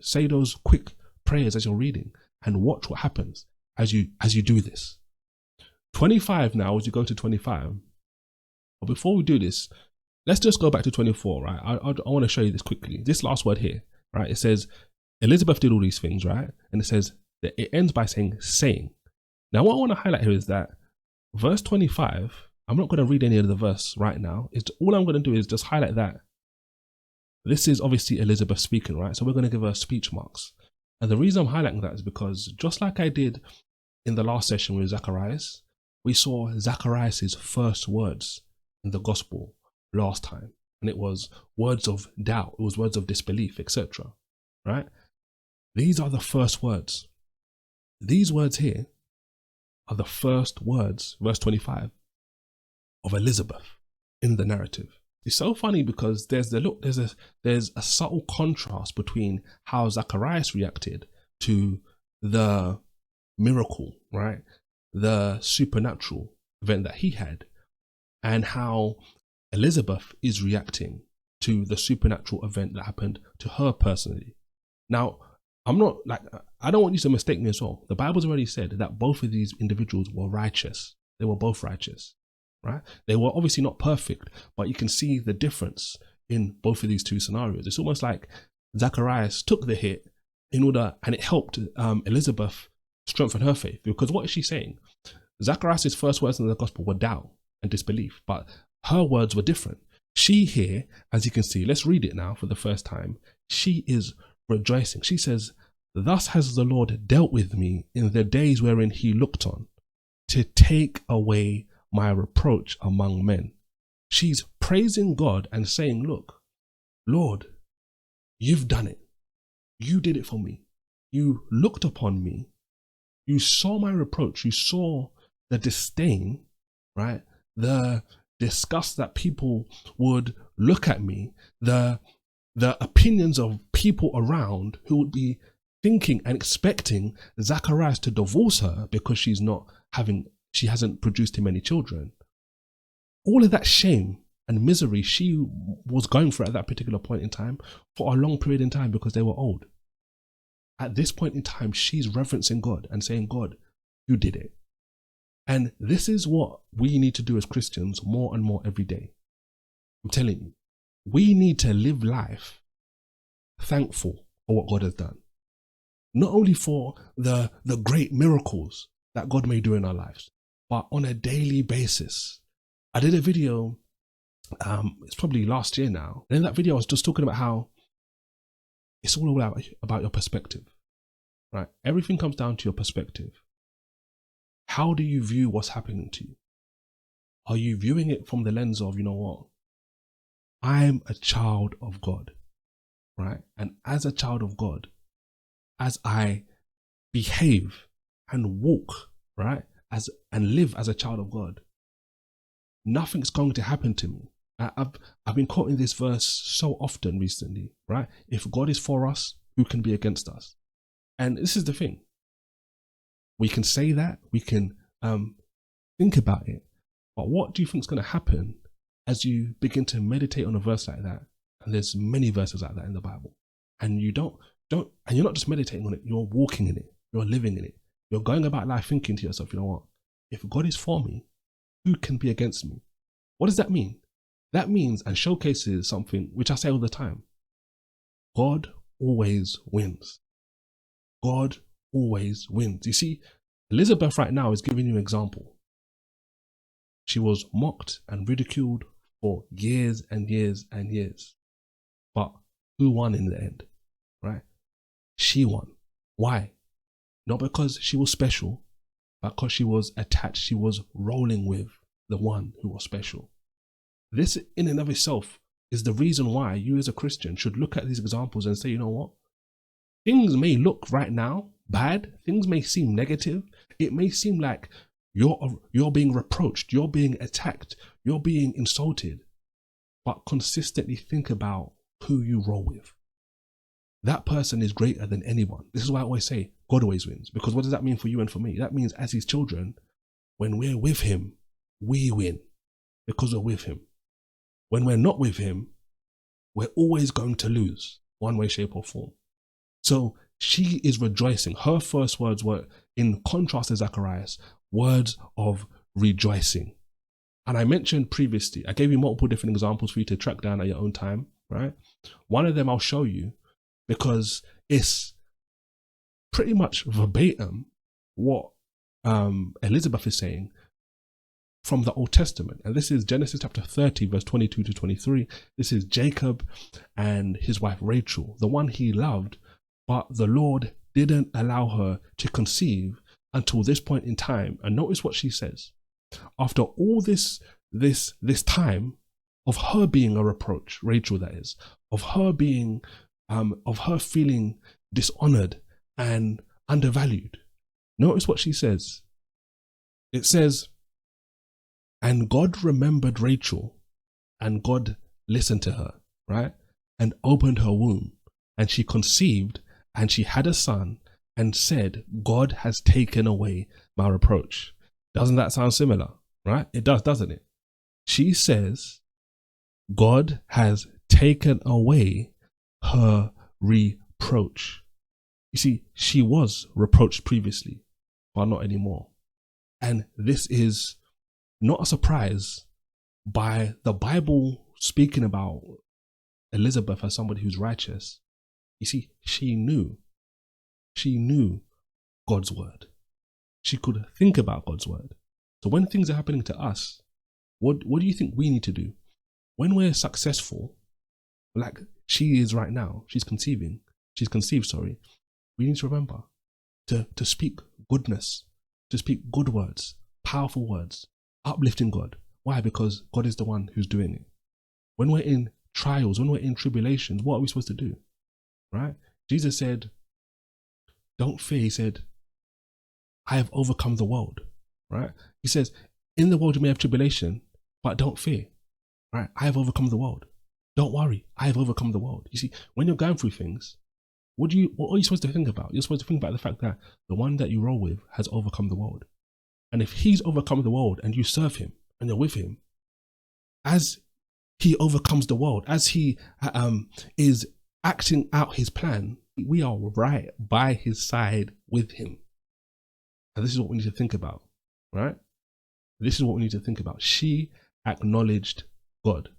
say those quick prayers as you're reading and watch what happens as you do this. 25 now, as you go to 25. But before we do this, let's just go back to 24, right? I want to show you this quickly. This last word here, right? It says, Elizabeth did all these things, right? And it says that it ends by saying. Now, what I want to highlight here is that verse 25, I'm not going to read any of the verse right now. All I'm going to do is just highlight that. This is obviously Elizabeth speaking, right? So we're going to give her speech marks. And the reason I'm highlighting that is because just like I did in the last session with Zacharias, we saw Zacharias' first words in the gospel last time. And it was words of doubt. It was words of disbelief, etc. Right? These are the first words. These words here are the first words, verse 25, of Elizabeth in the narrative. It's so funny because there's a subtle contrast between how Zacharias reacted to the miracle, right? The supernatural event that he had, and how Elizabeth is reacting to the supernatural event that happened to her personally. Now, I don't want you to mistake me as well. The Bible's already said that both of these individuals were righteous. They were both righteous, right? They were obviously not perfect, but you can see the difference in both of these two scenarios. It's almost like Zacharias took the hit and it helped Elizabeth strengthen her faith. Because what is she saying? Zacharias' first words in the gospel were doubt and disbelief, but her words were different. She here, as you can see, let's read it now for the first time. She is rejoicing. She says, "Thus has the Lord dealt with me in the days wherein he looked on, to take away my reproach among men." She's praising God and saying, look, Lord, you've done it. You did it for me. You looked upon me. You saw my reproach. You saw the disdain, right? The disgust that people would look at me, the opinions of people around who would be thinking and expecting Zacharias to divorce her because she hasn't produced him any children. All of that shame and misery she was going through at that particular point in time for a long period in time because they were old. At this point in time, she's reverencing God and saying, God, you did it. And this is what we need to do as Christians more and more every day. I'm telling you, we need to live life thankful for what God has done. Not only for the great miracles that God may do in our lives, but on a daily basis. I did a video, it's probably last year now, and in that video I was just talking about how it's all about your perspective, right? Everything comes down to your perspective. How do you view what's happening to you? Are you viewing it from the lens of, you know what? I'm a child of God, right? And as a child of God, as I behave and walk, right? And live as a child of God, nothing's going to happen to me. I've been quoting this verse so often recently, right? If God is for us, who can be against us? And this is the thing. We can say that, we can think about it, but what do you think is going to happen as you begin to meditate on a verse like that? And there's many verses like that in the Bible, and you're not just meditating on it, you're walking in it, you're living in it, you're going about life thinking to yourself, you know what? If God is for me, who can be against me? What does that mean? That means and showcases something which I say all the time. God always wins. God always wins. You see, Elizabeth right now is giving you an example. She was mocked and ridiculed for years and years and years. But who won in the end, right? She won. Why? Not because she was special, but because she was attached. She was rolling with the one who was special. This in and of itself is the reason why you as a Christian should look at these examples and say, you know what? Things may look right now bad. Things may seem negative. It may seem like you're being reproached, you're being attacked, you're being insulted. But consistently think about who you roll with. That person is greater than anyone. This is why I always say God always wins. Because what does that mean for you and for me? That means as his children, when we're with him, we win because we're with him. When we're not with him, we're always going to lose one way, shape or form. So she is rejoicing. Her first words were, in contrast to Zacharias, words of rejoicing. And I mentioned previously, I gave you multiple different examples for you to track down at your own time, right? One of them I'll show you because it's pretty much verbatim what Elizabeth is saying from the Old Testament. And this is Genesis chapter 30, verse 22 to 23. This is Jacob and his wife Rachel, the one he loved, but the Lord didn't allow her to conceive until this point in time. And notice what she says. After all this time of her being a reproach, Rachel that is, of her being, of her feeling dishonored and undervalued. Notice what she says. It says, and God remembered Rachel, and God listened to her, right? And opened her womb, and she conceived, and she had a son, and said, God has taken away my reproach. Doesn't that sound similar, right? It does, doesn't it? She says, God has taken away her reproach. You see, she was reproached previously, but not anymore. And this is not a surprise by the Bible speaking about Elizabeth as somebody who's righteous. You see, she knew God's word. She could think about God's word. So when things are happening to us, what do you think we need to do? When we're successful, like she is right now, she's conceived, we need to remember to speak goodness, to speak good words, powerful words, uplifting God. Why? Because God is the one who's doing it. When we're in trials, when we're in tribulations, what are we supposed to do? Right? Jesus said, don't fear. He said, I have overcome the world. Right? He says, in the world you may have tribulation, but don't fear. Right? I have overcome the world. Don't worry. I have overcome the world. You see, when you're going through things, what are you supposed to think about? You're supposed to think about the fact that the one that you roll with has overcome the world. And if he's overcome the world and you serve him and you're with him, as he overcomes the world, as he is acting out his plan, we are right by his side with him. And this is what we need to think about, right? This is what we need to think about. She acknowledged God.